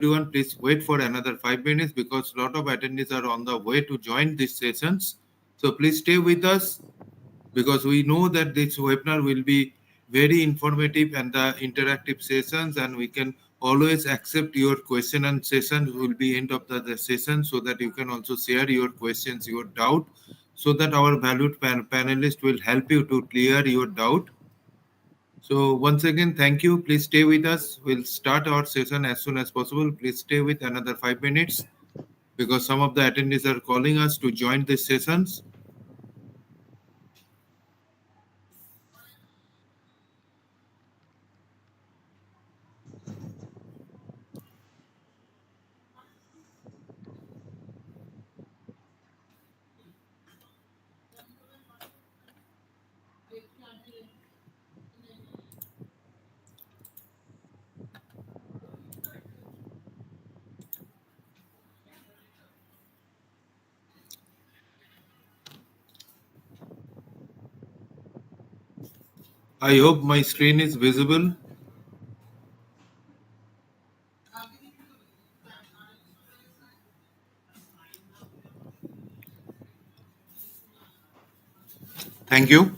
everyone, please wait for another 5 minutes because a lot of attendees are on the way to join these sessions. So please stay with us because we know that this webinar will be very informative and the interactive sessions, and we can always accept your question and session will be end of the session so that you can also share your questions, your doubt, so that our valued panelist will help you to clear your doubt. So once again, thank you. Please stay with us. We'll start our session as soon as possible. Please stay with another 5 minutes because some of the attendees are calling us to join these sessions. I hope my screen is visible. Thank you.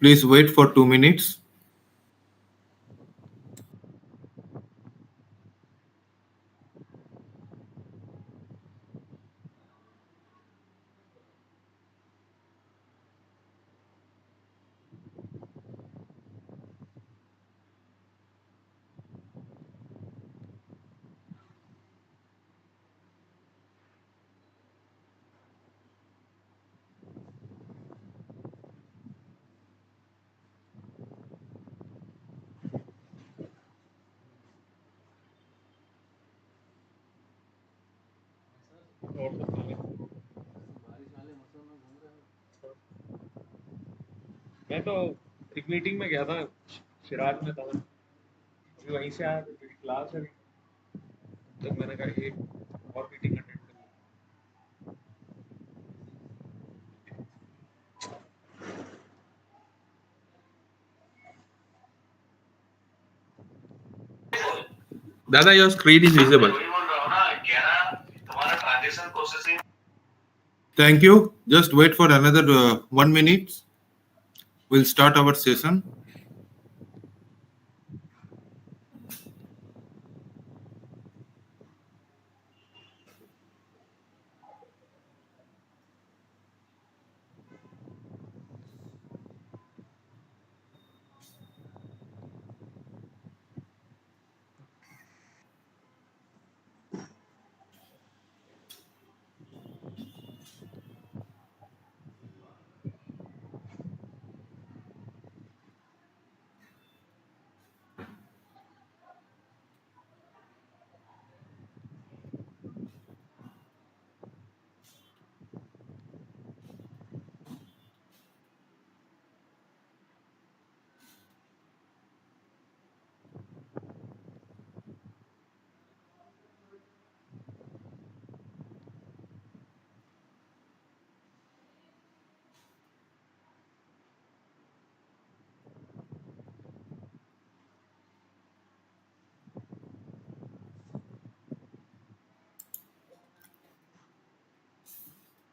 Please wait for 2 minutes. मैं तो एक meeting में गया था, सिराज में था, अभी वहीं से आया, मेरी क्लास है, तो मैंने कहा एक और मीटिंग अटेंड कर लूं। Dada, your screen is visible. Thank you. Just wait for another 1 minute. We'll start our session.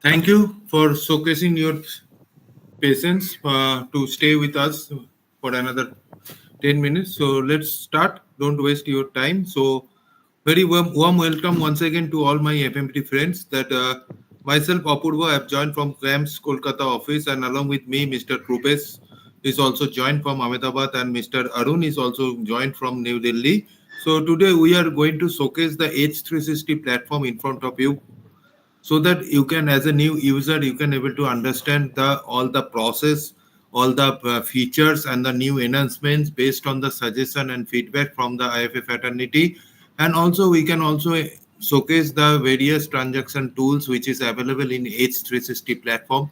Thank you for showcasing your patience to stay with us for another 10 minutes. So let's start. Don't waste your time. So, very warm welcome once again to all my FMT friends. That myself, Apurva, have joined from CAMS Kolkata office, and along with me, Mr. Krupesh is also joined from Ahmedabad, and Mr. Arun is also joined from New Delhi. So today we are going to showcase the H360 platform in front of you, so that you can, as a new user, you can able to understand the all the process, all the features and the new enhancements based on the suggestion and feedback from the IFA fraternity. And also we can also showcase the various transaction tools which is available in H360 platform.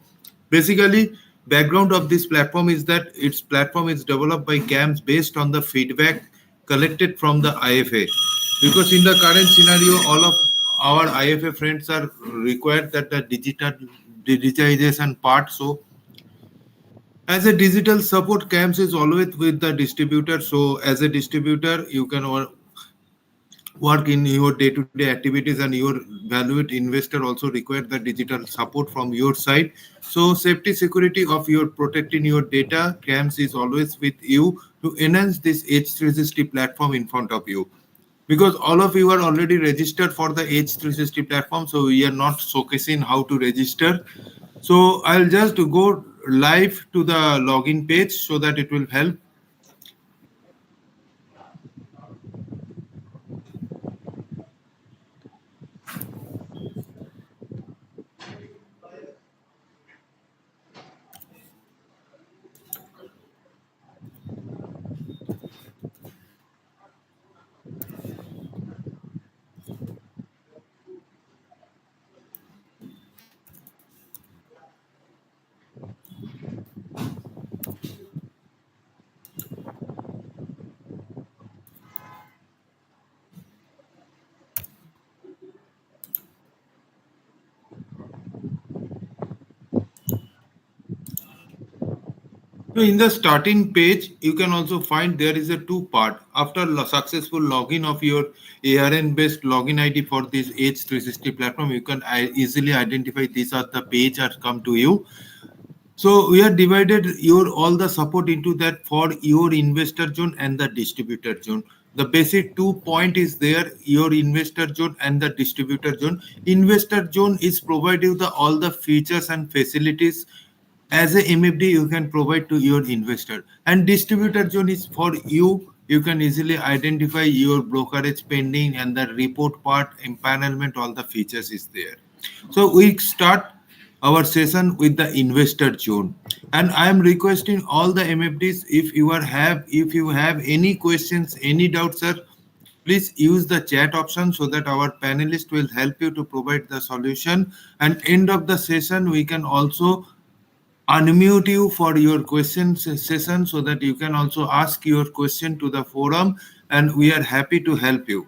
Basically, background of this platform is that its platform is developed by CAMS based on the feedback collected from the IFA, because in the current scenario all of our IFA friends are required that the digitization part. So as a digital support, CAMS is always with the distributor. So as a distributor, you can work in your day-to-day activities, and your valued investor also require the digital support from your side. So safety security of your protecting your data, CAMS is always with you to enhance this H360 platform in front of you, because all of you are already registered for the H360 platform, so we are not showcasing how to register. So I'll just go live to the login page so that it will help. So in the starting page, you can also find there is a two part. After successful login of your ARN based login ID for this H360 platform, you can easily identify these are the page that come to you. So we are divided your all the support into that for your investor zone and the distributor zone. The basic 2 point is there, your investor zone and the distributor zone. Investor zone is provide you the all the features and facilities as a MFD you can provide to your investor, and distributor zone is for you. You can easily identify your brokerage pending and the report part, empanelment, all the features is there. So we start our session with the investor zone, and I am requesting all the MFDs, if you have any questions, any doubts, sir, please use the chat option so that our panelist will help you to provide the solution. And end of the session we can also unmute you for your question session so that you can also ask your question to the forum, and we are happy to help you.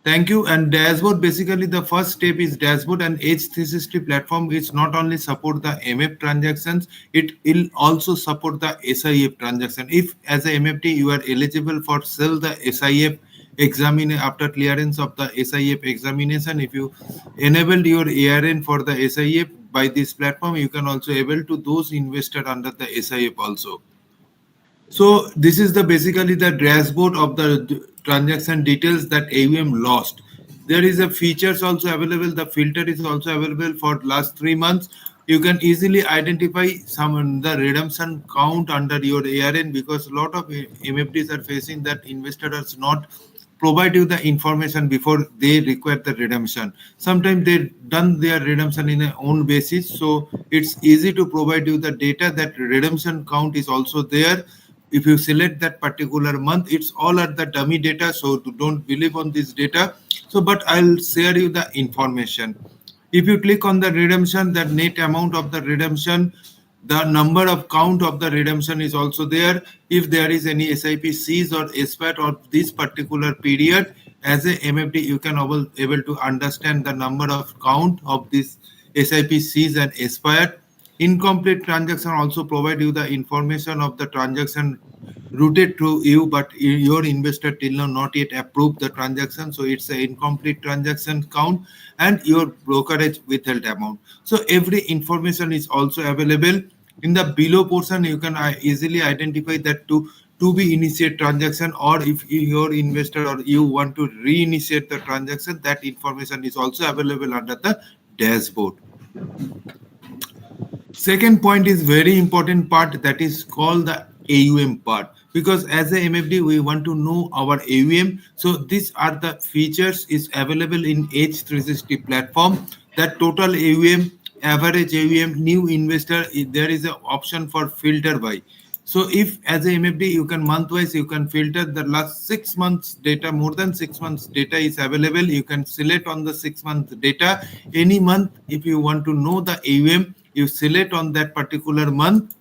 Thank you. And dashboard, basically the first step is dashboard, and H360 platform is not only support the MF transactions, it will also support the SIF transaction. If as a MFT you are eligible for sell the SIF examine after clearance of the SIF examination, if you enabled your ARN for the SIF by this platform, you can also able to those invested under the SIF also. So this is the basically the dashboard of the transaction details that AUM lost. There is a features also available. The filter is also available for last 3 months. You can easily identify some the redemption count under your ARN, because a lot of MFDs are facing that investors not provide you the information before they require the redemption. Sometimes they done their redemption in their own basis, so it's easy to provide you the data that redemption count is also there. If you select that particular month, it's all at the dummy data, so don't believe on this data. So but I'll share you the information. If you click on the redemption, that net amount of the redemption, the number of count of the redemption is also there. If there is any SIP seized or expired of this particular period, as a MFD you can able to understand the number of count of this SIP seized and expired. Incomplete transaction also provide you the information of the transaction routed through you, but your investor till now not yet approved the transaction, so it's an incomplete transaction count, and your brokerage withheld amount. So every information is also available in the below portion. You can easily identify that to be initiate transaction, or if your investor or you want to reinitiate the transaction, that information is also available under the dashboard. Second point is very important part, that is called the AUM part, because as a MFD we want to know our AUM. So these are the features is available in Edge360 platform. That total AUM, average AUM, new investor, there is an option for filter by. So if as a MFD you can month-wise you can filter the last 6 months data, more than 6 months data is available. You can select on the 6 months data. Any month if you want to know the AUM, you select on that particular month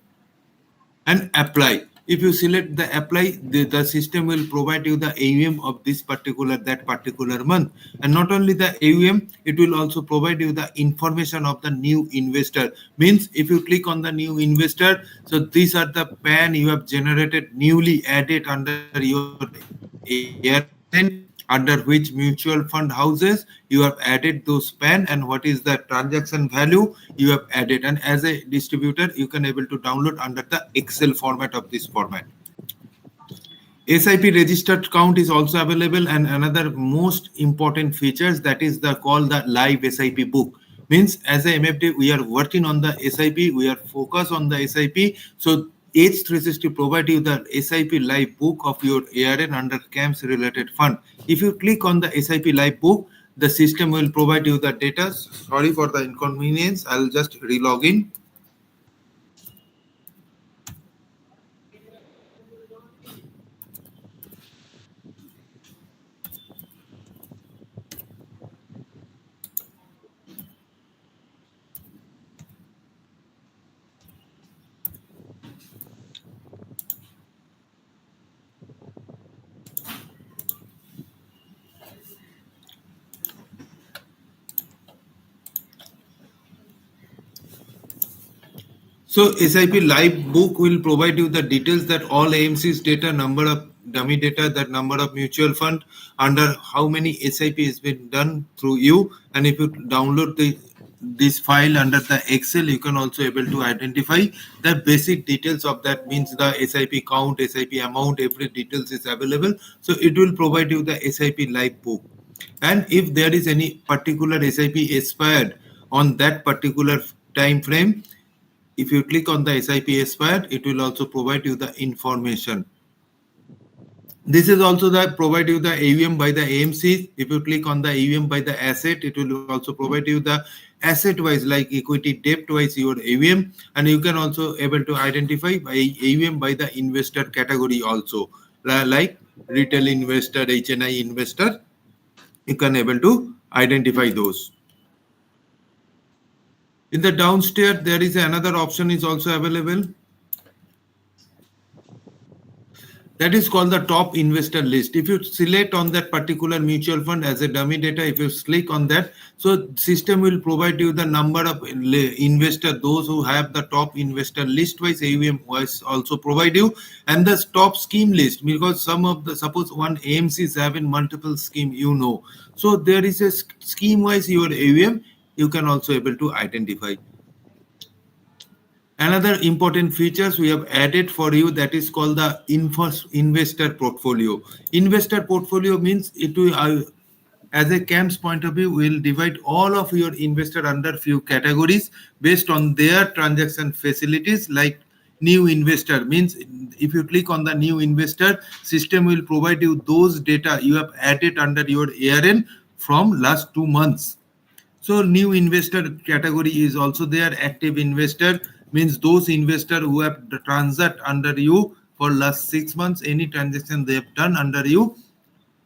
and apply. If you select the apply, the system will provide you the AUM of this particular that particular month. And not only the AUM, it will also provide you the information of the new investor. Means if you click on the new investor, so these are the PAN you have generated newly added under your ARN, under which mutual fund houses you have added those PAN, and what is the transaction value you have added. And as a distributor, you can able to download under the Excel format of this format. SIP registered count is also available, and another most important features, that is the called the live SIP book. Means as a MFD we are working on the SIP, we are focused on the SIP. So H360 provide you the SIP live book of your ARN under CAMS related fund. If you click on the SIP live book, the system will provide you the data. Sorry for the inconvenience, I'll just relog in. So SIP live book will provide you the details, that all AMC's data, number of dummy data, that number of mutual fund, under how many SIP has been done through you. And if you download this file under the Excel, you can also able to identify the basic details of that. Means the SIP count, SIP amount, every details is available. So it will provide you the SIP live book. And if there is any particular SIP expired on that particular time frame, if you click on the SIP expired, it will also provide you the information. This is also the provide you the AUM by the AMC. If you click on the AUM by the asset, it will also provide you the asset wise, like equity, debt wise your AUM. And you can also able to identify by AUM by the investor category also, like retail investor, HNI investor. You can able to identify those. In the downstairs, there is another option is also available. That is called the top investor list. If you select on that particular mutual fund as a dummy data, if you click on that, so system will provide you the number of investor, those who have the top investor list wise AUM wise also provide you, and the top scheme list, because some of the, suppose one AMC is having multiple scheme, so there is a scheme wise your AUM you can also able to identify. Another important features we have added for you, that is called the investor portfolio. Investor portfolio means it will, as a CAMS point of view, will divide all of your investor under few categories based on their transaction facilities. Like new investor means if you click on the new investor, system will provide you those data you have added under your ARN from last 2 months. So new investor category is also there. Active investor means those investor who have transact under you for last 6 months, any transaction they have done under you.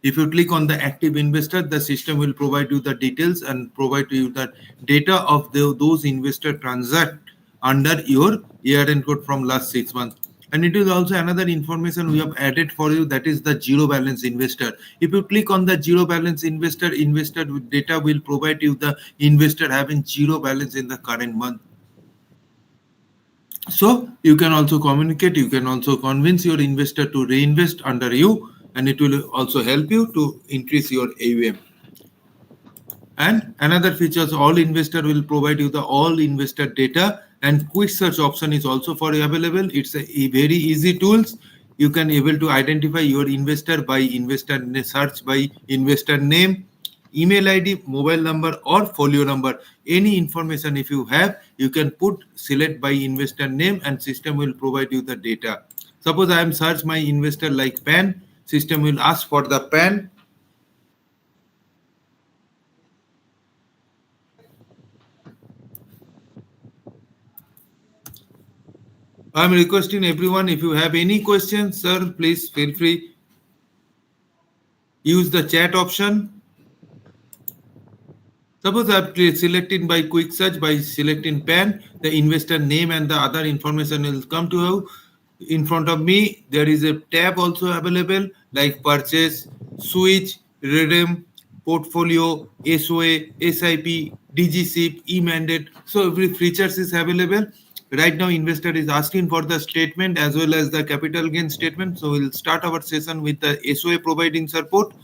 If you click on the active investor, the system will provide you the details and provide you the data of those investor transact under your ARN code from last 6 months. And it is also another information we have added for you, that is the zero balance investor. If you click on the zero balance investor data will provide you the investor having zero balance in the current month. So you can also communicate, you can also convince your investor to reinvest under you, and it will also help you to increase your AUM. And another features, all investor will provide you the all investor data, and quick search option is also for available. It's a very easy tools. You can able to identify your investor by investor search by investor name, email ID, mobile number or folio number. Any information if you have, you can put select by investor name and system will provide you the data. Suppose I am search my investor like PAN, system will ask for the PAN. I'm requesting everyone, if you have any questions, sir, please feel free. Use the chat option. Suppose I've selected by quick search by selecting PAN, the investor name and the other information will come to you. In front of me, there is a tab also available like purchase, switch, redeem, portfolio, SOA, SIP, DGSIP, e-mandate. So every features is available. Right now, investor is asking for the statement as well as the capital gain statement. So we'll start our session with the SOA providing support.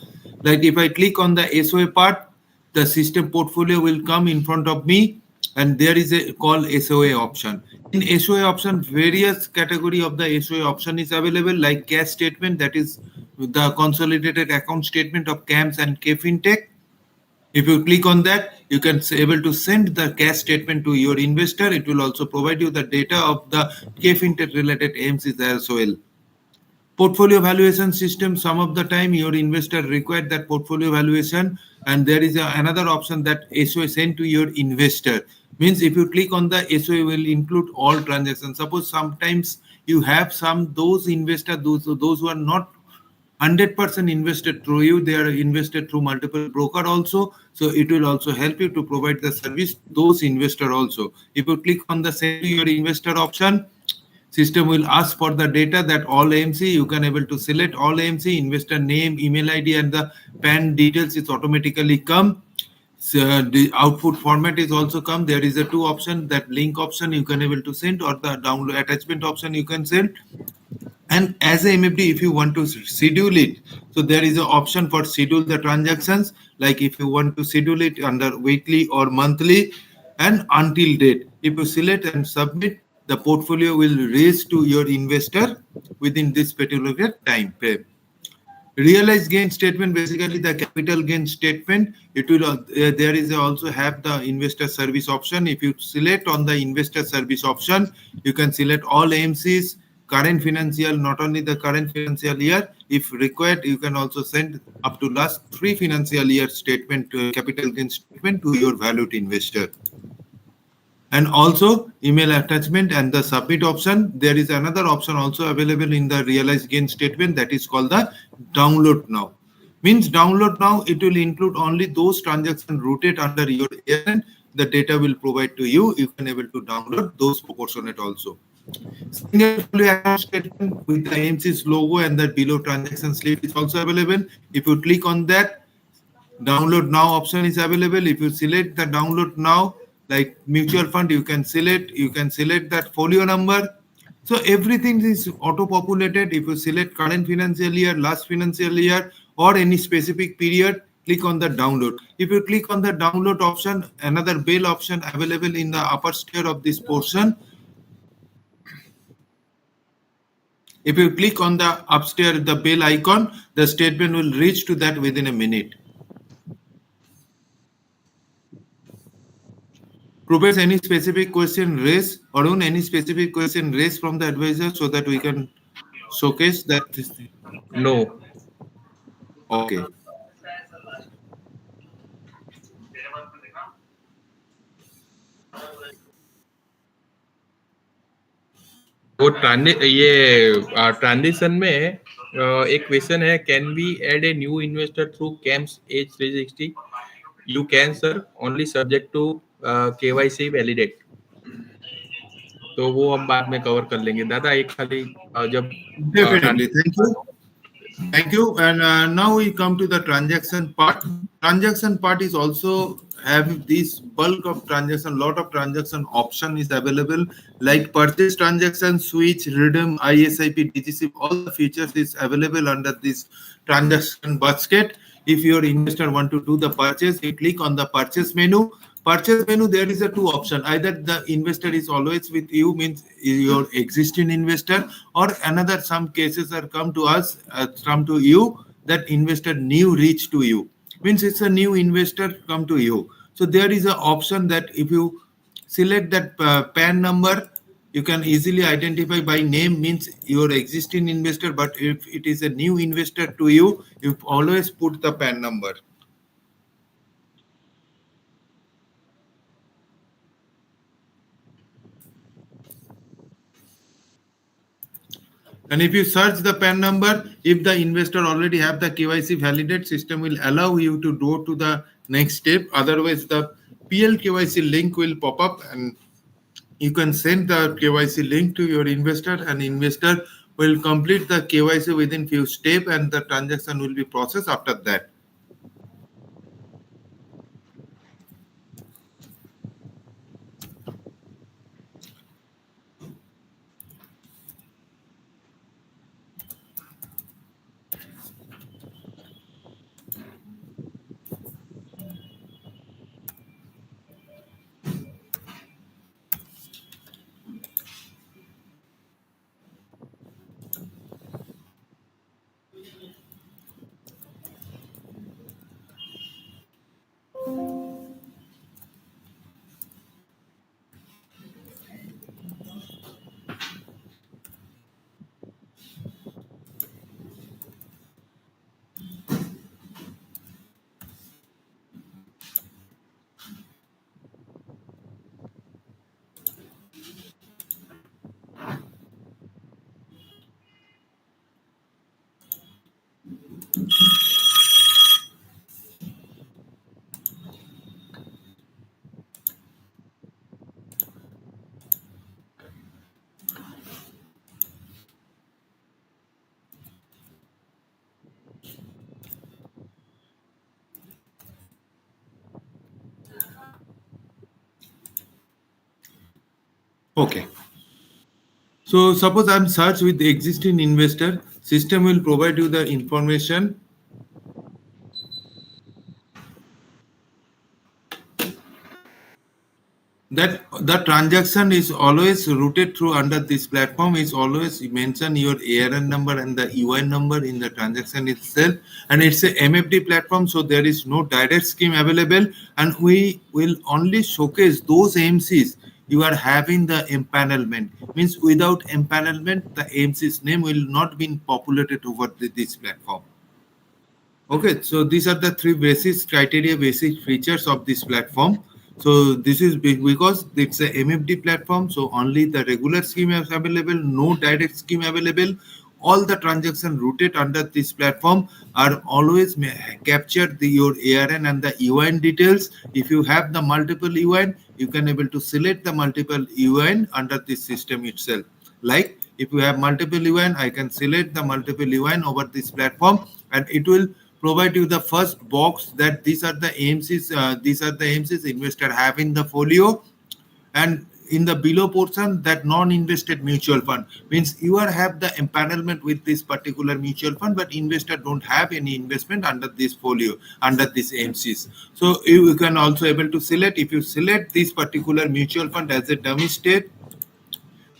Like if I click on the SOA part, the system portfolio will come in front of me, and there is a call SOA option. In SOA option, various category of the SOA option is available like cash statement, that is the consolidated account statement of CAMS and KFintech. If you click on that, you can able to send the cash statement to your investor. It will also provide you the data of the KFintech related AMCs as well. Portfolio valuation system, some of the time your investor required that portfolio valuation, and there is another option that SOA sent to your investor. Means if you click on the SOA will include all transactions. Suppose sometimes you have some those investor, those who are not 100% invested through you, they are invested through multiple broker also. So it will also help you to provide the service to those investor also. If you click on the send to your investor option, system will ask for the data that all AMC, you can able to select all AMC, investor name, email ID and the PAN details is automatically come. So the output format is also come. There is a two option, that link option you can able to send or the download attachment option you can send. And as a MFD, if you want to schedule it, so there is an option for schedule the transactions. Like if you want to schedule it under weekly or monthly and until date, if you select and submit, the portfolio will raise to your investor within this particular time frame. Realized gain statement, basically the capital gain statement. It will there is also have the investor service option. If you select on the investor service option, you can select all AMCs, current financial, not only the current financial year. If required, you can also send up to last 3 financial year statement, capital gain statement to your valued investor. And also email attachment and the submit option. There is another option also available in the realized gain statement, that is called the download now. Means download now, it will include only those transactions routed under your ARN. The data will provide to you. You can able to download those proportionate also. Single folio account statement with the AMC's logo and the below transaction slip is also available. If you click on that, download now option is available. If you select the download now, like mutual fund, you can select that folio number. So everything is auto populated. If you select current financial year, last financial year or any specific period, click on the download. If you click on the download option, another bell option available in the upper stair of this portion. If you click on the upstairs the bell icon, the statement will reach to that within a minute. Rupesh, any specific question raised? Arun, any specific question raised from the advisor so that we can showcase that? No. Okay. वो ये transition में एक question है, can we add a new investor through CAMS Edge 360? You can sir, only subject to KYC validate. तो वो हम बाद में कवर कर लेंगे दादा. एक खाली जब Definitely. Thank you. Thank you. And now we come to the transaction part. Transaction part is also have this bulk of transaction, lot of transaction option is available like purchase transaction, switch, redeem, ISIP, DGC, all the features is available under this transaction basket. If your investor want to do the purchase, you click on the purchase menu. Purchase menu, there is a two option. Either the investor is always with you, means your existing investor, or another some cases are come to us, come to you, that investor new reach to you. Means it's a new investor come to you. So there is an option that if you select that PAN number, you can easily identify by name, means your existing investor, but if it is a new investor to you, you always put the PAN number. And if you search the PAN number, if the investor already have the KYC validate, system will allow you to go to the next step. Otherwise, the PL KYC link will pop up and you can send the KYC link to your investor, and investor will complete the KYC within few steps and the transaction will be processed after that. Okay. So suppose I'm search with the existing investor, system will provide you the information that the transaction is always routed through under this platform, is always mention your ARN number and the UI number in the transaction itself, and it's a MFD platform, so there is no direct scheme available, and we will only showcase those AMCs you are having the empanelment. Means without empanelment, the AMC's name will not be populated over this platform. Okay, so these are the three basic criteria, basic features of this platform. So this is because it's a MFD platform, so only the regular scheme is available, no direct scheme available. All the transaction routed under this platform are always capture your ARN and the UIN details. If you have the multiple UIN, you can able to select the multiple UIN under this system itself. Like if you have multiple UIN, I can select the multiple UIN over this platform, and it will provide you the first box that these are the AMCs, investor have in the folio, and in the below portion that non-invested mutual fund, means you are have the empanelment with this particular mutual fund, but investor don't have any investment under this folio, under this AMCs. So you can also able to select, if you select this particular mutual fund as a dummy state,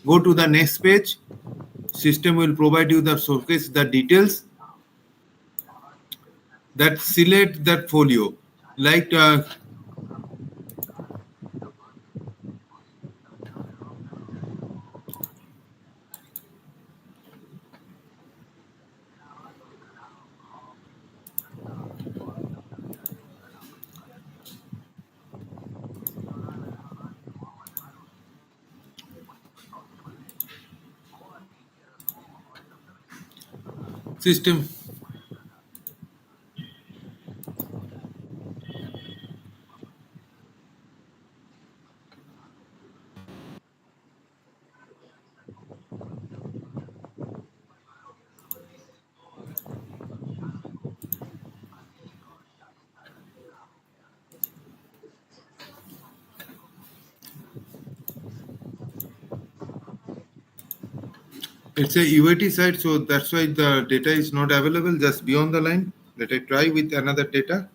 go to the next page, system will provide you the showcase the details that select that folio, like system. It's a UAT site, so that's why the data is not available just beyond the line. Let I try with another data.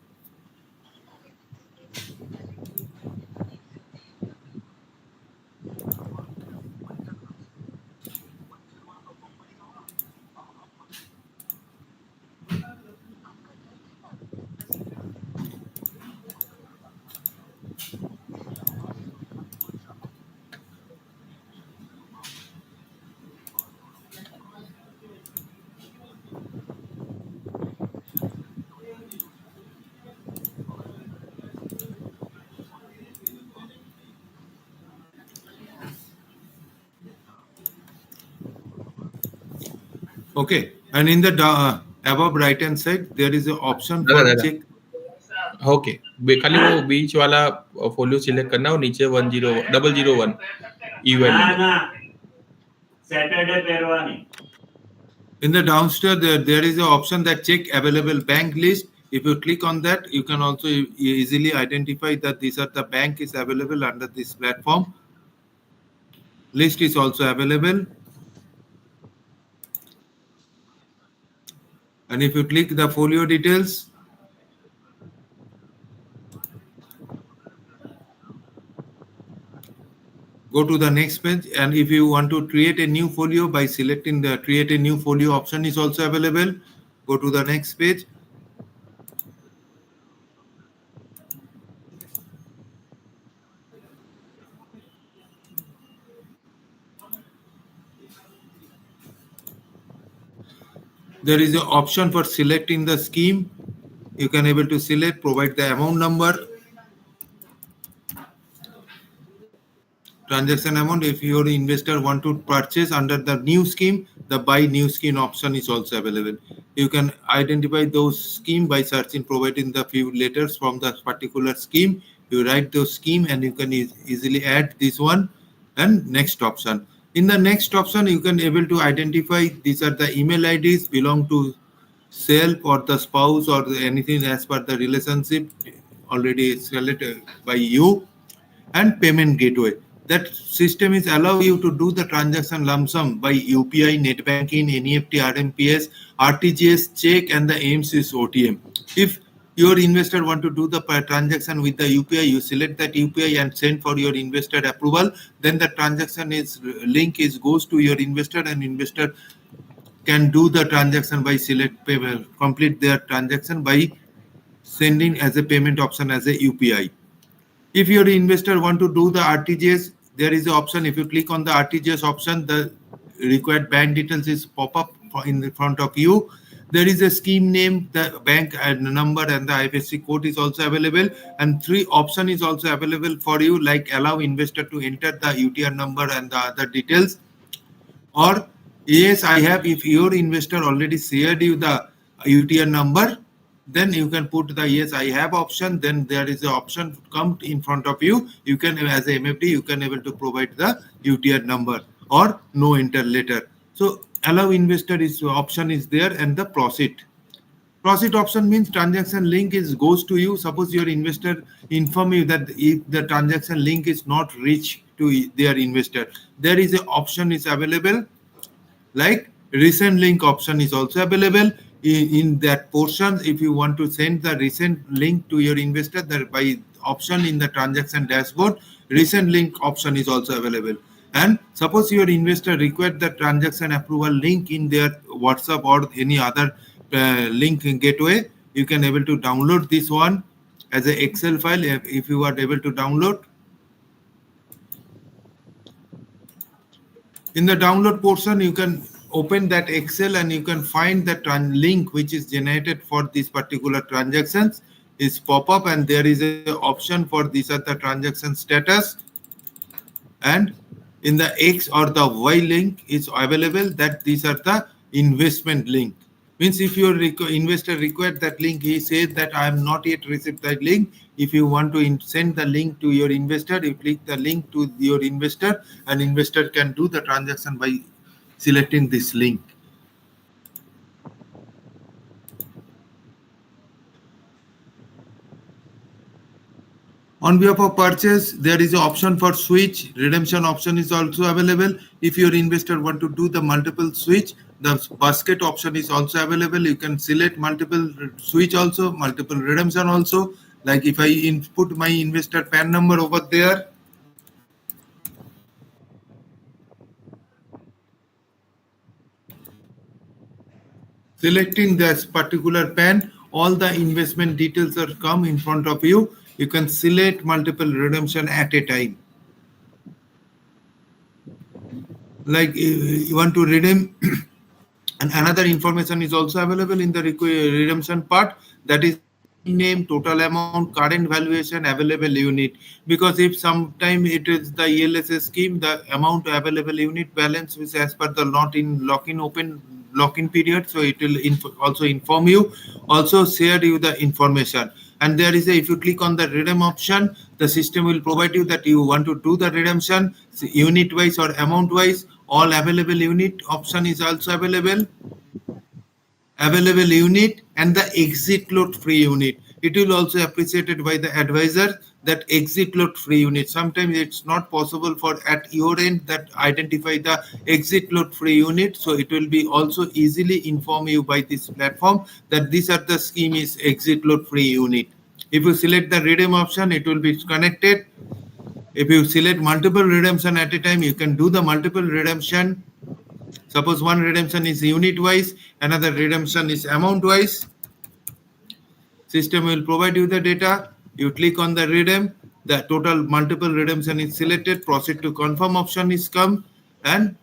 Okay, and in the above right hand side, there is an option दादा for दादा check. Okay, खाली वो बीच वाला folio select करना और नीचे 1001 event Saturday Perwani. In the downstairs, there is an option that check available bank list. If you click on that, you can also easily identify that these are the bank is available under this platform. List is also available. And if you click the folio details, go to the next page. And if you want to create a new folio by selecting the create a new folio option is also available. Go to the next page. There is an option for selecting the scheme. You can able to select, provide the amount number, transaction amount. If your investor want to purchase under the new scheme, the buy new scheme option is also available. You can identify those scheme by searching, providing the few letters from the particular scheme. You write those scheme and you can easily add this one and next option. In the next option, you can able to identify these are the email IDs belong to self or the spouse or anything as per the relationship already selected by you. And payment gateway. That system is allow you to do the transaction lump sum by UPI, net banking, NEFT, RMPS, RTGS, check, and the AIMS is OTM. If your investor want to do the transaction with the UPI, you select that UPI and send for your investor approval. Then the transaction is link is goes to your investor, and investor can do the transaction by select payment, complete their transaction by sending as a payment option as a UPI. If your investor want to do the RTGS, there is an option. If you click on the RTGS option, the required bank details is pop up in the front of you. There is a scheme name, the bank and number, and the IFSC code is also available. And 3 option is also available for you, like allow investor to enter the UTR number and the other details. Or yes, I have. If your investor already shared you the UTR number, then you can put the yes, I have option. Then there is an option come in front of you. You can, as a MFD, you can able to provide the UTR number or no enter letter. So allow investor is option is there, and the proceed. Proceed option means transaction link is goes to you. Suppose your investor inform you that if the transaction link is not reached to their investor, there is a option is available, like recent link option is also available in that portion. If you want to send the recent link to your investor, that by option in the transaction dashboard, recent link option is also available. And suppose your investor require the transaction approval link in their WhatsApp or any other link gateway, you can able to download this one as a Excel file. If you are able to download, in the download portion, you can open that Excel and you can find that link which is generated for this particular transactions is pop up, and there is a option for these are the transaction status, and in the X or the Y link is available that these are the investment link. Means if your investor required that link, he says that I am not yet received that link. If you want to send the link to your investor, you click the link to your investor, and investor can do the transaction by selecting this link. On behalf of purchase, there is an option for switch. Redemption option is also available. If your investor want to do the multiple switch, the basket option is also available. You can select multiple switch also, multiple redemption also. Like if I input my investor PAN number over there, selecting this particular PAN, all the investment details are come in front of you. You can select multiple redemption at a time. Like you want to redeem and another information is also available in the redemption part, that is the scheme name, total amount, current valuation, available unit. Because if sometime it is the ELSS scheme, the amount available unit balance is as per the not in lock-in open lock-in period, so it will also inform you, also share you the information. And there is a, if you click on the redeem option, the system will provide you that you want to do the redemption unit wise or amount wise. All available unit option is also available unit and the exit load free unit. It will also appreciated by the advisor that exit load free unit. Sometimes it's not possible for at your end that identify the exit load free unit. So it will be also easily inform you by this platform that these are the scheme is exit load free unit. If you select the redeem option, it will be connected. If you select multiple redemption at a time, you can do the multiple redemption. Suppose one redemption is unit wise, another redemption is amount wise. System will provide you the data. You click on the redeem, the total multiple redemption is selected, proceed to confirm option is come, and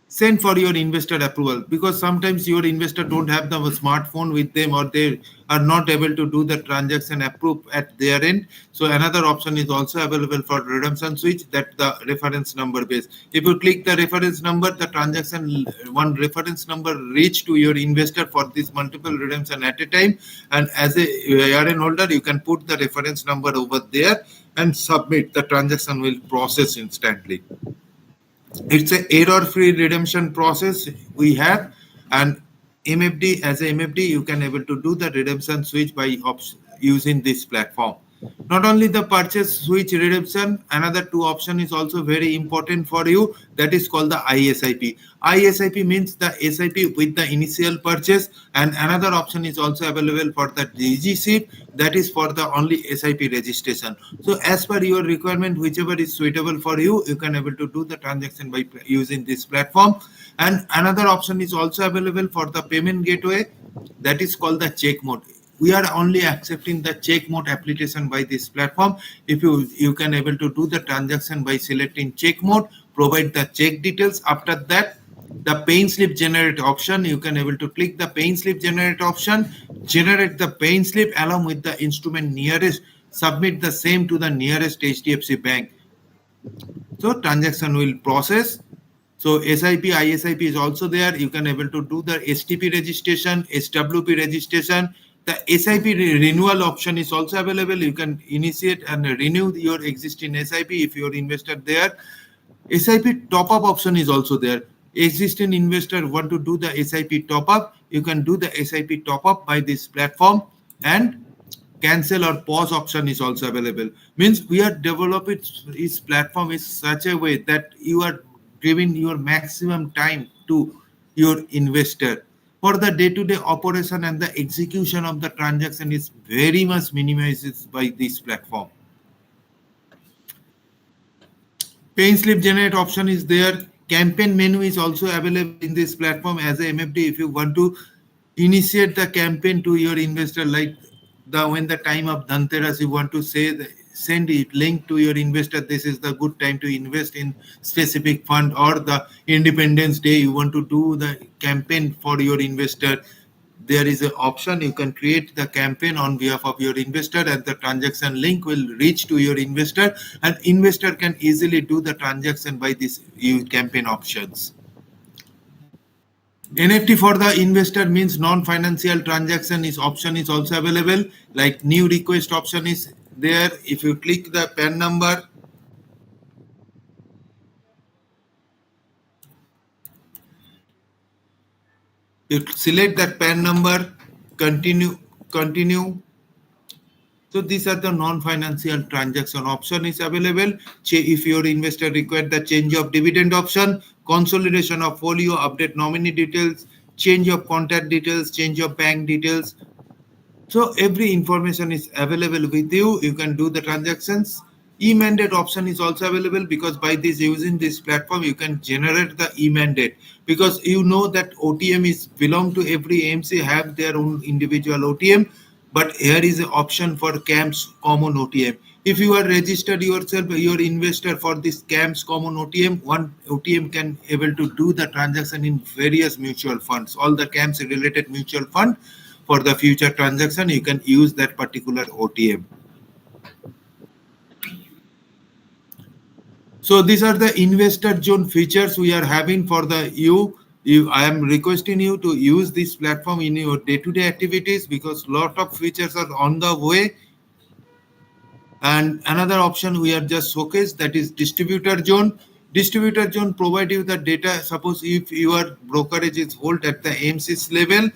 send for your investor approval, because sometimes your investor don't have the smartphone with them or they are not able to do the transaction approve at their end. So another option is also available for redemption switch, that the reference number base. If you click the reference number, the transaction one reference number reach to your investor for this multiple redemption at a time, and as a ARN holder you can put the reference number over there and submit. The transaction will process instantly. It's a error-free redemption process we have, and MFD, as a MFD you can able to do the redemption switch by using this platform. Not only the purchase switch redemption, another two option is also very important for you, that is called the ISIP. ISIP means the SIP with the initial purchase, and another option is also available for the DGC, that is for the only SIP registration. So as per your requirement, whichever is suitable for you, you can able to do the transaction by using this platform. And another option is also available for the payment gateway, that is called the check mode. We are only accepting the check mode application by this platform. If you can able to do the transaction by selecting check mode, provide the check details. After that, the paying slip generate option, you can able to click the paying slip generate option, generate the paying slip along with the instrument nearest, submit the same to the nearest HDFC bank. So transaction will process. So SIP, ISIP is also there. You can able to do the STP registration, SWP registration. The SIP renewal option is also available. You can initiate and renew your existing SIP if you're invested there. SIP top up option is also there. Existing investor want to do the SIP top up, you can do the SIP top up by this platform, and cancel or pause option is also available. Means we are developing this platform in such a way that you are giving your maximum time to your investor for the day-to-day operation, and the execution of the transaction is very much minimized by this platform. Paying slip generate option is there. Campaign menu is also available in this platform as a MFD. If you want to initiate the campaign to your investor, like the when the time of Dhanteras, you want to say send it link to your investor. This is the good time to invest in specific fund, or the Independence Day you want to do the campaign for your investor. There is an option you can create the campaign on behalf of your investor, and the transaction link will reach to your investor, and investor can easily do the transaction by this campaign options. NFT for the investor means non-financial transaction is option is also available, like new request option is there. If you click the PAN number, you select that PAN number, continue, So these are the non-financial transaction option is available. If your investor require the change of dividend option, consolidation of folio, update nominee details, change of contact details, change of bank details, so every information is available with you. You can do the transactions. E-mandate option is also available because by this using this platform, you can generate the e-mandate because you know that OTM is belong to every AMC have their own individual OTM, but here is an option for CAMS common OTM. If you are registered yourself, your investor for this CAMS common OTM, one OTM can able to do the transaction in various mutual funds, all the CAMS related mutual fund for the future transaction, you can use that particular OTM. So these are the investor zone features we are having for the you. I am requesting you to use this platform in your day-to-day activities because lot of features are on the way. And another option we are just showcased, that is distributor zone. Distributor zone provide you the data. Suppose if your brokerage is hold at the AMC's level,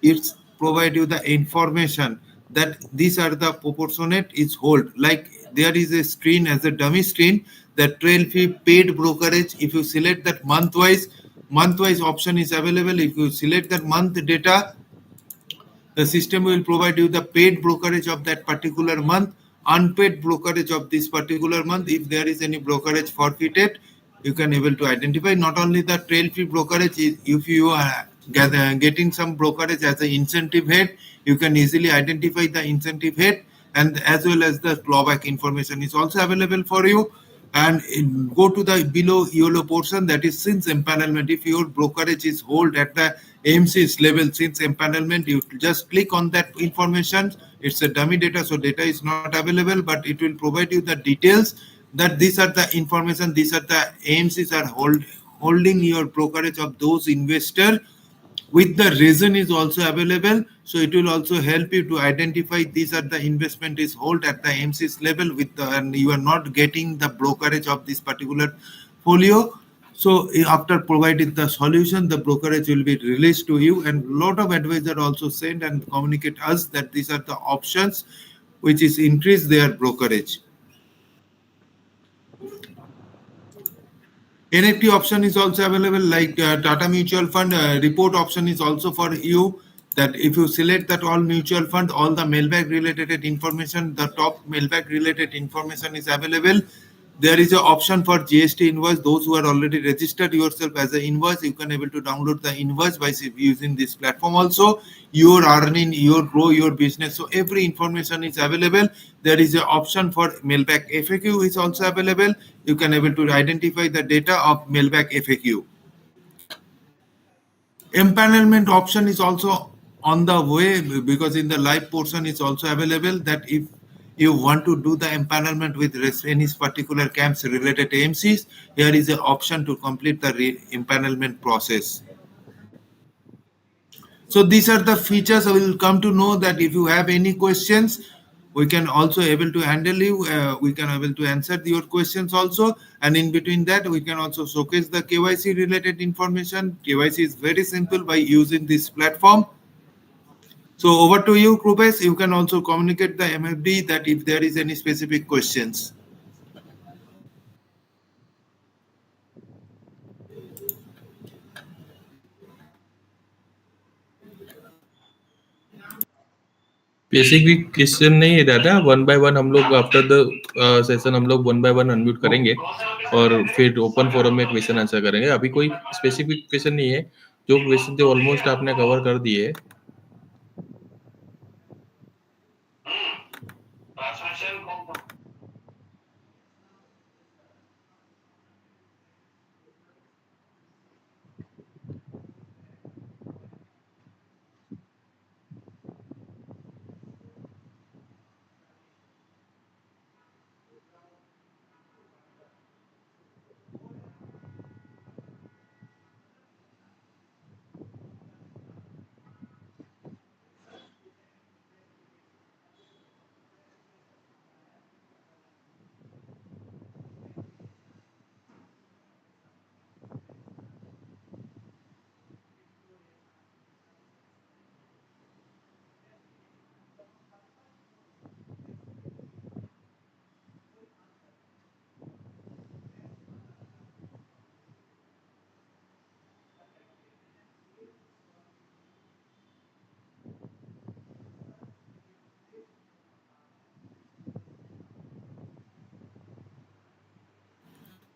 it's provide you the information that these are the proportionate is hold. Like there is a screen as a dummy screen, the trail fee paid brokerage. If you select that month-wise option is available. If you select that month data, the system will provide you the paid brokerage of that particular month, unpaid brokerage of this particular month. If there is any brokerage forfeited, you can able to identify not only the trail fee brokerage. If you are getting some brokerage as an incentive head, you can easily identify the incentive head, and as well as the clawback information is also available for you. And go to the below yellow portion, that is since empanelment. If your brokerage is hold at the AMC's level since empanelment, you just click on that information. It's a dummy data, so data is not available, but it will provide you the details that these are the information, these are the AMCs are holding your brokerage of those investor, with the reason is also available. So it will also help you to identify these are the investment is hold at the MC's level with the, and you are not getting the brokerage of this particular folio. So after providing the solution, the brokerage will be released to you, and lot of advisor also send and communicate us that these are the options which is increase their brokerage. NFT option is also available, like Tata Mutual Fund report option is also for you. That if you select that all mutual fund, all the mailbag related information, the top mailbag related information is available. There is an option for GST invoice. Those who are already registered yourself as an invoice, you can able to download the invoice by using this platform. Also, your earning, your grow your business. So every information is available. There is an option for mailback FAQ is also available. You can able to identify the data of mailback FAQ. Empanelment option is also on the way because in the live portion is also available, that if you want to do the empanelment with any particular camps related AMCs, here is an option to complete the empanelment process. So these are the features. I will come to know that if you have any questions, we can also able to handle you. We can able to answer your questions also. And in between that, we can also showcase the KYC related information. KYC is very simple by using this platform. So over to you, Krupesh. You can also communicate the MFD that if there is any specific questions. Basic question नहीं है दादा, one by one हम लोग after the session हम लोग one by one unmute करेंगे और फिर ओपन फोरम में क्वेश्चन आंसर करेंगे. अभी कोई स्पेसिफिक क्वेश्चन नहीं है. जो क्वेश्चन थे ऑलमोस्ट आपने कवर कर दिए.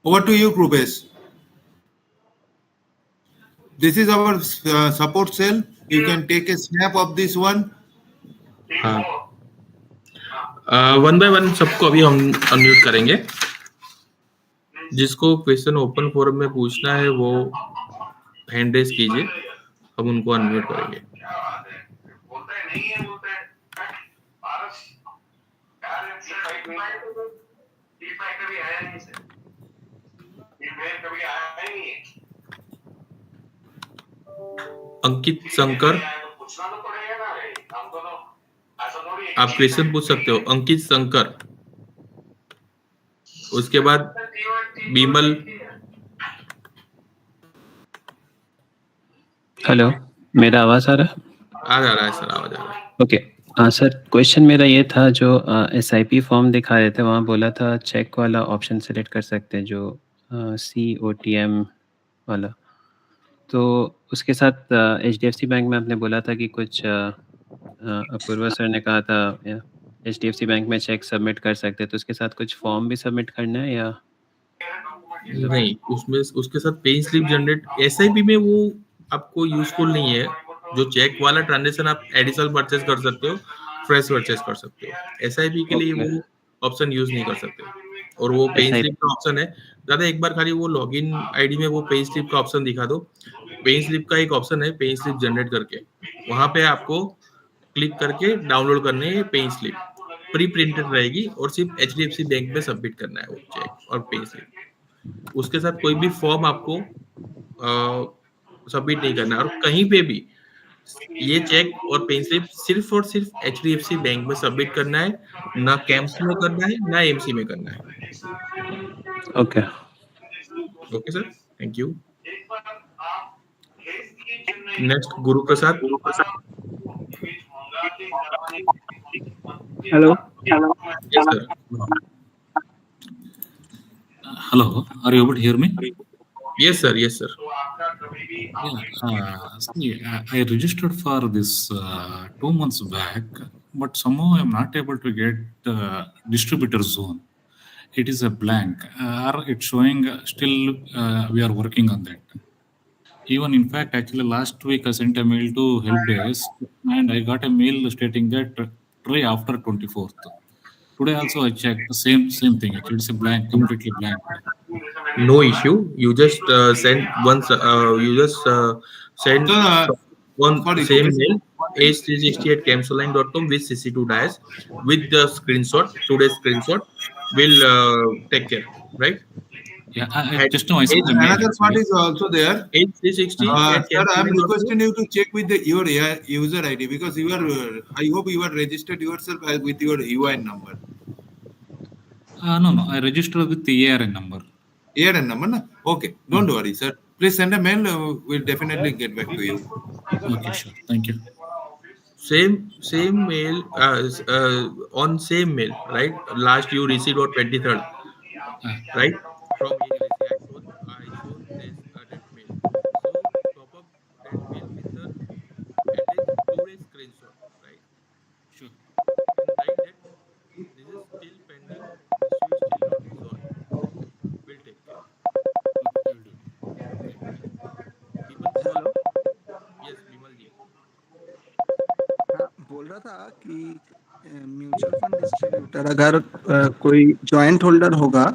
Over to you, Krupesh. This is our support cell. You can take a snap of this one. हाँ, वन बाय वन सबको अभी हम अनम्यूट करेंगे. जिसको क्वेश्चन ओपन फोरम में पूछना है वो हैंड रेज कीजिए, हम उनको अनम्यूट करेंगे. अंकित शंकर, आप क्वेश्चन पूछ सकते हो. अंकित शंकर, उसके बाद बीमल. हेलो, मेरा आवाज आ रहा है? आ रहा है सर, आवाज आ रहा है. ओके. सर, क्वेश्चन मेरा ये था, जो SIP फॉर्म दिखा रहे थे वहाँ बोला था चेक वाला ऑप्शन सेलेक्ट कर सकते हैं, जो COTM वाला. तो उसके साथ HDFC बैंक में आपने बोला था कि कुछ अपूर्वा सर ने कहा था HDFC बैंक में चेक सबमिट कर सकते हैं, तो उसके साथ कुछ फॉर्म भी सबमिट करना है या नहीं? उसमें उसके साथ पे स्लिप जनरेट SIP में वो आपको यूजफुल नहीं है. जो चेक वाला ट्रांजेक्शन आप एडिशनल परचेस कर सकते हो, फ्रेश परचेस कर सकते हो. SIP के लिए ओके. वो ऑप्शन यूज नहीं कर सकते. और वो पे SIP स्लिप का ऑप्शन है. दादा एक बार खाली वो लॉगिन आईडी में वो पे स्लिप का ऑप्शन दिखा दो. पे स्लिप का एक ऑप्शन है पे स्लिप जनरेट करके, वहां पे आपको क्लिक करके डाउनलोड करने है पे स्लिप. प्री प्रिंटेड रहेगी और सिर्फ HDFC बैंक में सबमिट करना है वो चेक और पे स्लिप. उसके साथ कोई भी फॉर्म आपको सबमिट नहीं करना है. और कहीं पे भी ये चेक और पे स्लिप सिर्फ और सिर्फ HDFC बैंक में सबमिट करना है, ना कैम्स में करना है, ना MC में करना है. Okay. Okay sir, thank you. Next Guru Prasad. Hello. Yes sir. Hello. Are you able to hear me? Yes sir, yes sir. Yeah. See, I registered for this 2 months back, but somehow I'm not able to get distributor zone. It is a blank, or it's showing still we are working on that. Even in fact, actually last week I sent a mail to help desk, and I got a mail stating that try after 24th. Today also I checked the same thing. Actually, it's a blank, completely blank. No issue. You just send once. You just send Sir, one sorry, same Krupesh. mail h360@camsoline.com with CC2 dash with the screenshot, today's screenshot. We'll take care, right? Yeah, I At just now I sent the mail Another part actually. is also there. h360 at Sir, I am camsoline.com. requesting you to check with your user ID because you are. I hope you are registered yourself with your UIN number. No, I registered with the ARN number. ARN number, na? Okay, don't worry, sir. Please send a mail. We'll definitely get back to you. Okay, sure. Thank you. Same mail on same mail, right? Last you received on 23rd, right? From AGC, I shown this that mail. So top up that mail with the attach today's screenshot, right? Sure. And write that this is still pending, issue is still not resolved. We'll take care. Okay, I will do. Bimal Paul. Hello. Yes, Bimal ji. हाँ, बोल रहा था कि mutual fund distributor अगर कोई joint holder होगा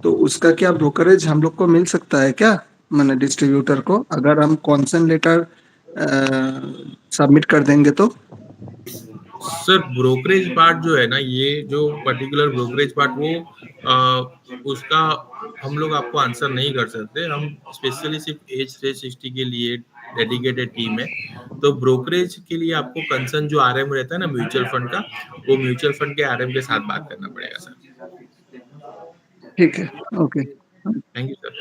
तो उसका क्या ब्रोकरेज हम लोग को मिल सकता है क्या, मैंने डिस्ट्रीब्यूटर को, अगर हम कॉन्सेंट लेटर सबमिट कर देंगे तो? सर ब्रोकरेज पार्ट जो है ना, ये जो पर्टिकुलर ब्रोकरेज पार्ट वो उसका हम लोग आपको आंसर नहीं कर सकते. हम स्पेशली सिर्फ H360 के लिए डेडिकेटेड टीम है. तो ब्रोकरेज के लिए आपको कंसर्न जो RM रहता है ना म्यूचुअल फंड का, वो म्यूचुअल फंड के RM के साथ बात करना पड़ेगा सर. ठीक है. Okay. Thank you sir.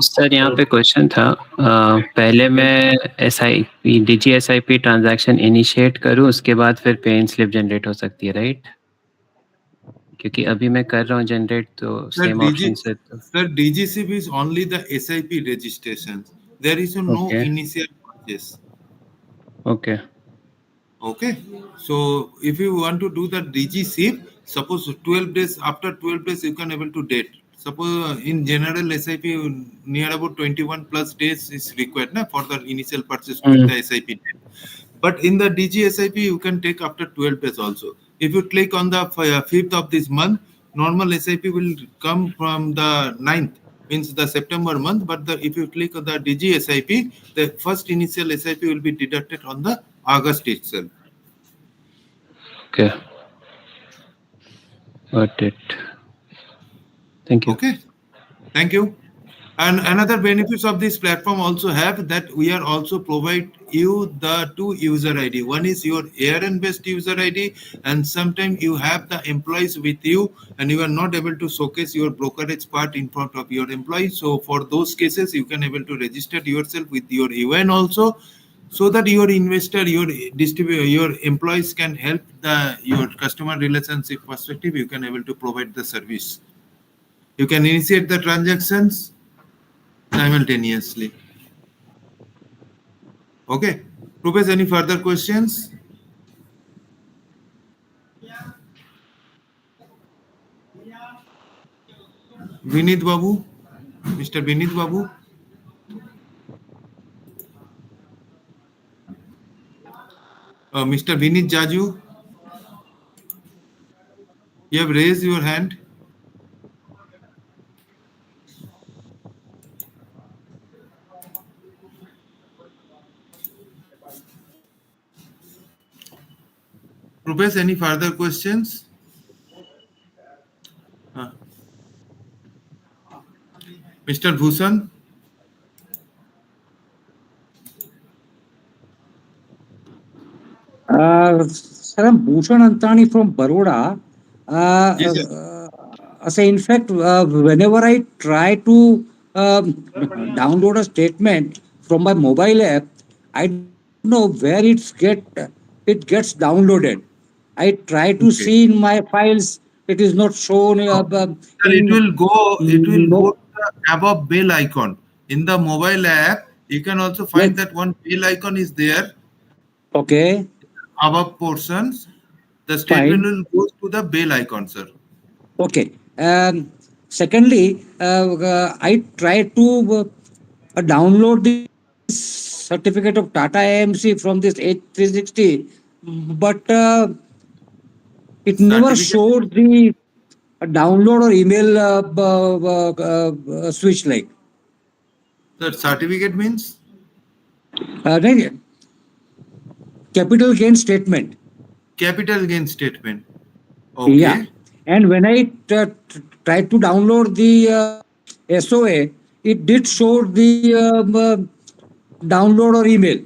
Sir, यहाँ पे क्वेश्चन था, पहले मैं DG SIP ट्रांजैक्शन इनिशिएट करूँ, उसके बाद फिर पे इन स्लिप जनरेट हो सकती है, राइट? क्योंकि अभी मैं कर रहा हूँ जनरेट, तो Sir, सेम ऑप्शन से तो Sir, DGCP is only the SIP registration. There is no Okay. initial purchase. Okay. Okay, so if you want to do the DG SIP, suppose 12 days, after 12 days you can able to date. Suppose in general SIP near about 21 plus days is required na, for the initial purchase to hit the SIP date. But in the DG SIP you can take after 12 days also. If you click on the 5th of this month, normal SIP will come from the 9th, means the September month, but if you click on the DG SIP, the first initial SIP will be deducted on the August itself. Okay. Got it. Thank you. Okay, thank you. And another benefits of this platform also have that we are also provide you the two user ID. One is your ARN based user ID, and sometimes you have the employees with you and you are not able to showcase your brokerage part in front of your employees. So for those cases, you can able to register yourself with your UN also, so that your investor, your distributor, your employees can help your customer relationship perspective. You can able to provide the service. You can initiate the transactions simultaneously. Okay. Rupesh, any further questions? Vinit Babu, Mr. Vinit Babu. Mr. Vinit Jaju, you have raised your hand. Rupesh, any further questions? Mr. Bhushan? Sir, I'm Bhushan Antani from Baroda. Yes, sir. So in fact, whenever I try to download a statement from my mobile app, I don't know where it gets downloaded. I try to Okay. see in my files, it is not shown Sir, in it will go no. to the above bell icon. In the mobile app, you can also Yes. find that one bell icon is there, Okay, above portions. The statement fine. will go to the bell icon, sir. Okay. Secondly, I try to download this certificate of Tata AMC from this H360, but it never Certificate, showed the download or email switch like. sir, certificate means Then capital gain statement. capital gain statement. Yeah. Okay. And when I tried to download the SOA, it did show the download or email.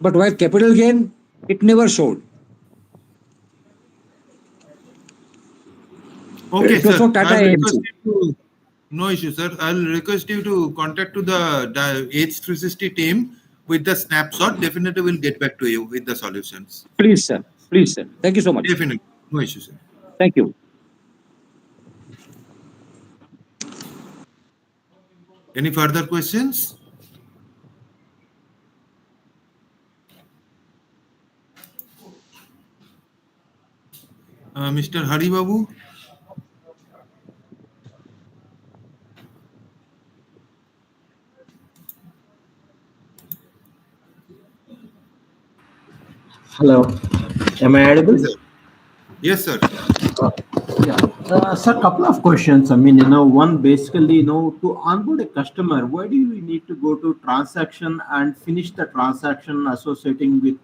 But while capital gain, it never showed. Okay, It was for sir. Tata I'll request AMC. you to, no issue, sir. I'll request you to contact to the H360 team with the snapshot. Definitely will get back to you with the solutions. Please, sir. Please, sir. Thank you so much. Definitely. No issue, sir. Thank you. Any further questions? Mr. Hari Babu? Hello, am I audible? Yes, sir. Yeah. Sir, couple of questions. I mean, one basically, to onboard a customer, why do you need to go to transaction and finish the transaction associating with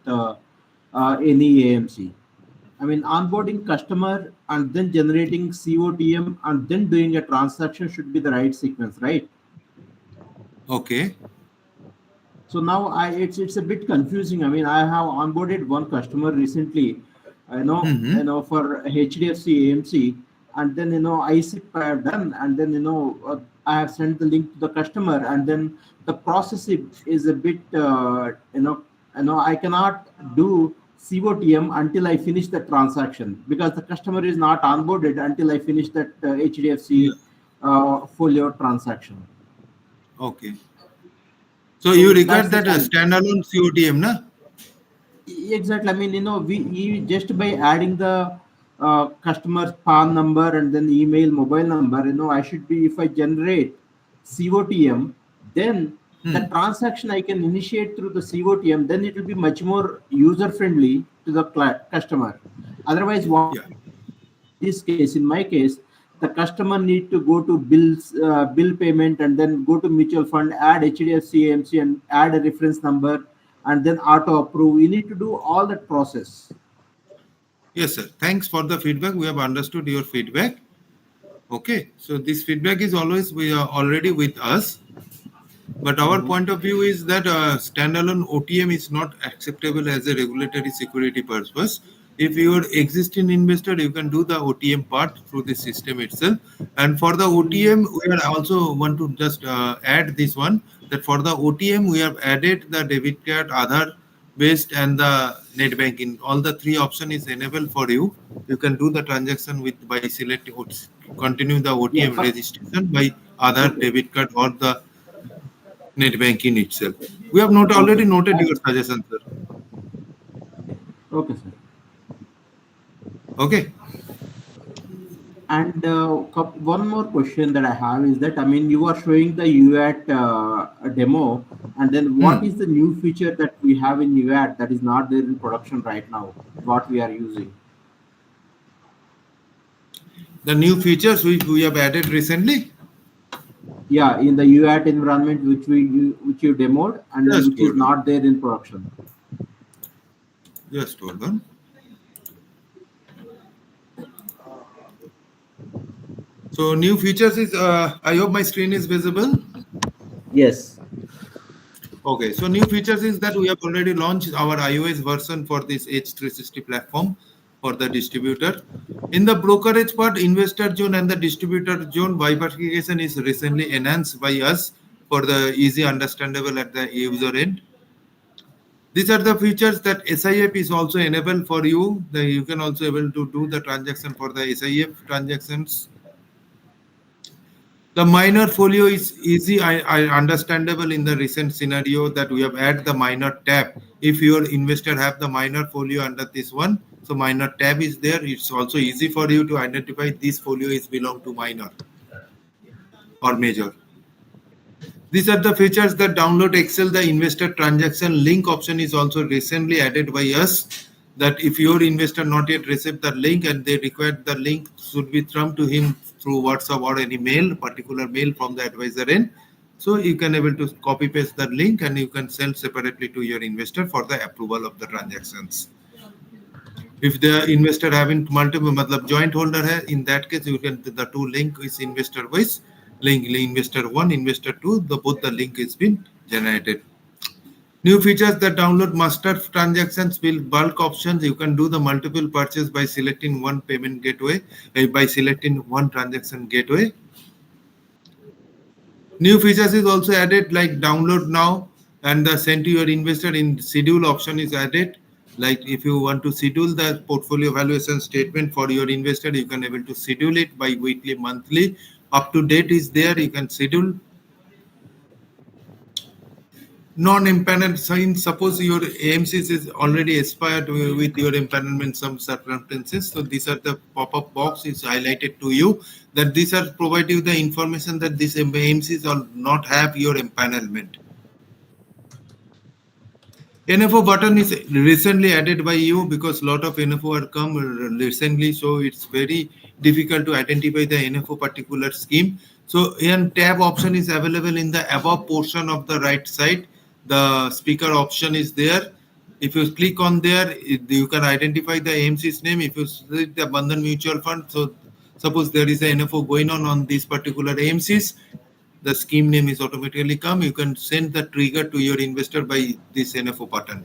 any AMC? I mean, onboarding customer and then generating COTM and then doing a transaction should be the right sequence, right? Okay. So now it's a bit confusing. I mean, I have onboarded one customer recently, for HDFC AMC, and then ISIP I have done, and then I have sent the link to the customer, and then the process is a bit I cannot do COTM until I finish the transaction because the customer is not onboarded until I finish that HDFC folio transaction. Okay. So So you that's regard the that a challenge. standalone COTM, na? Exactly. I mean, we just by adding the customer's PAN number and then email, mobile number, I should be, if I generate COTM, then the Hmm. transaction I can initiate through the COTM, then it will be much more user friendly to the customer. Otherwise, what Yeah. in this case, in my case, the customer need to go to bill payment and then go to mutual fund, add HDFC AMC and add a reference number and then auto approve. You need to do all that process. Yes, sir. Thanks for the feedback. We have understood your feedback. Okay. So this feedback is always we are already with us. But our Mhm. point of view is that standalone OTM is not acceptable as a regulatory security purpose. If you are existing investor, you can do the OTM part through the system itself. And for the OTM, we are also want to just add this one that for the OTM, we have added the debit card, Aadhaar based and the net banking. All the three option is enabled for you. You can do the transaction with by select continue the Yeah, OTM but registration by Aadhaar okay, debit card or the net banking itself. We have not okay, already noted your and suggestion, sir. okay, sir. Okay. And one more question that I have is that, I mean, you are showing the UAT demo, and then what Hmm. is the new feature that we have in UAT that is not there in production right now? What we are using? The new features which we have added recently. Yeah, in the UAT environment which you demoed, and then Just which is hold on. not there in production. Just hold on. So new features is. I hope my screen is visible. Yes. Okay. So new features is that we have already launched our iOS version for this Edge360 platform for the distributor. In the brokerage part, investor zone and the distributor zone bifurcation is recently enhanced by us for the easy understandable at the user end. These are the features that SIF is also enabled for you. You can also able to do the transaction for the SIF transactions. The minor folio is easy, I understandable in the recent scenario that we have add the minor tab. If your investor have the minor folio under this one, so minor tab is there. It's also easy for you to identify this folio is belong to minor or major. These are the features that download Excel. The investor transaction link option is also recently added by us. That if your investor not yet received the link and they require the link should be thrown to him through WhatsApp or any mail, particular mail from the advisor end. So you can able to copy paste the link and you can send separately to your investor for the approval of the transactions. If the investor having multiple matlab joint holder hai, in that case you can the two link is investor wise link investor one investor two the both the link is been generated. New features that download master transactions will bulk options. You can do the multiple purchase by selecting one payment gateway by selecting one transaction gateway. New features is also added like download now and the send to your investor in schedule option is added. Like if you want to schedule the portfolio valuation statement for your investor, you can able to schedule it by weekly, monthly. Up to date is there. You can schedule non-empaneled sign. Suppose your AMCs is already expired with your empanelment some circumstances. So these are the pop-up box is highlighted to you that these are provide you the information that these AMCs will not have your empanelment. NFO button is recently added by you because lot of NFO are come recently, so it's very difficult to identify the NFO particular scheme. So and tab option is available in the above portion of the right side. The speaker option is there. If you click on there, you can identify the AMC's name. If you select the Bandhan Mutual Fund, so suppose there is a NFO going on these particular AMCs, the scheme name is automatically come. You can send the trigger to your investor by this NFO button.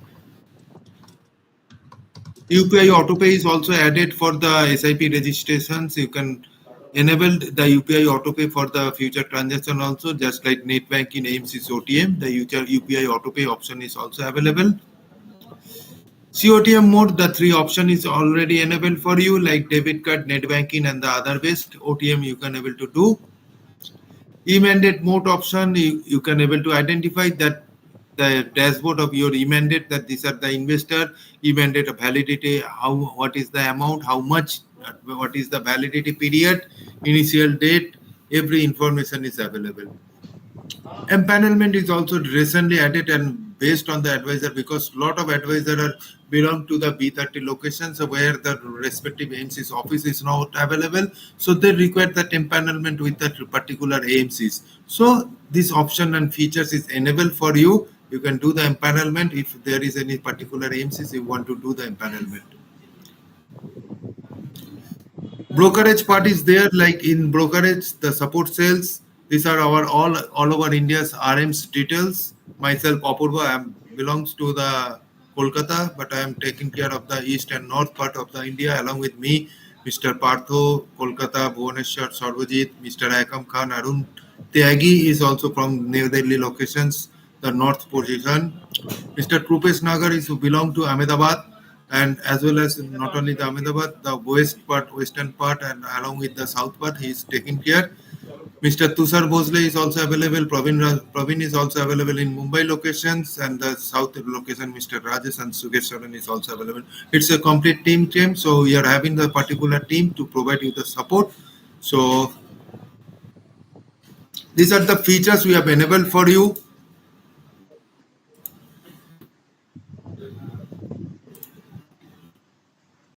UPI autopay is also added for the SIP registrations. You can enable the UPI autopay for the future transaction also, just like net banking AMC's OTM. The UPI autopay option is also available. COTM mode, the three option is already enabled for you, like debit card, net banking, and the other based OTM you can able to do. E-mandate mode option, you can able to identify that the dashboard of your e-mandate, that these are the investor, e-mandate validity, what is the amount, how much, what is the validity period, initial date, every information is available. Empanelment is also recently added and based on the advisor, because a lot of advisors are belong to the B30 locations where the respective AMC's office is not available. So they require that empanelment with that particular AMCs. So this option and features is enabled for you. You can do the empanelment if there is any particular AMCs you want to do the empanelment. Brokerage part is there, like in brokerage, the support sales. These are our all over India's RM's details. Myself, Apurva, I belongs to the Kolkata, but I am taking care of the east and north part of the India. Along with me, Mr. Partho, Kolkata, Bhubaneswar, Sarvajit, Mr. Akam Khan, Arun Tyagi is also from New Delhi locations, the north position. Mr. Krupesh Nagar is who belong to Ahmedabad, and as well as not only the Ahmedabad, the western part, and along with the south part, he is taking care. Mr. Tushar Bhosle is also available. Praveen is also available in Mumbai locations, and the south location, Mr. Rajesh and Sugeshwaran is also available. It's a complete team, so we are having the particular team to provide you the support. So these are the features we have enabled for you.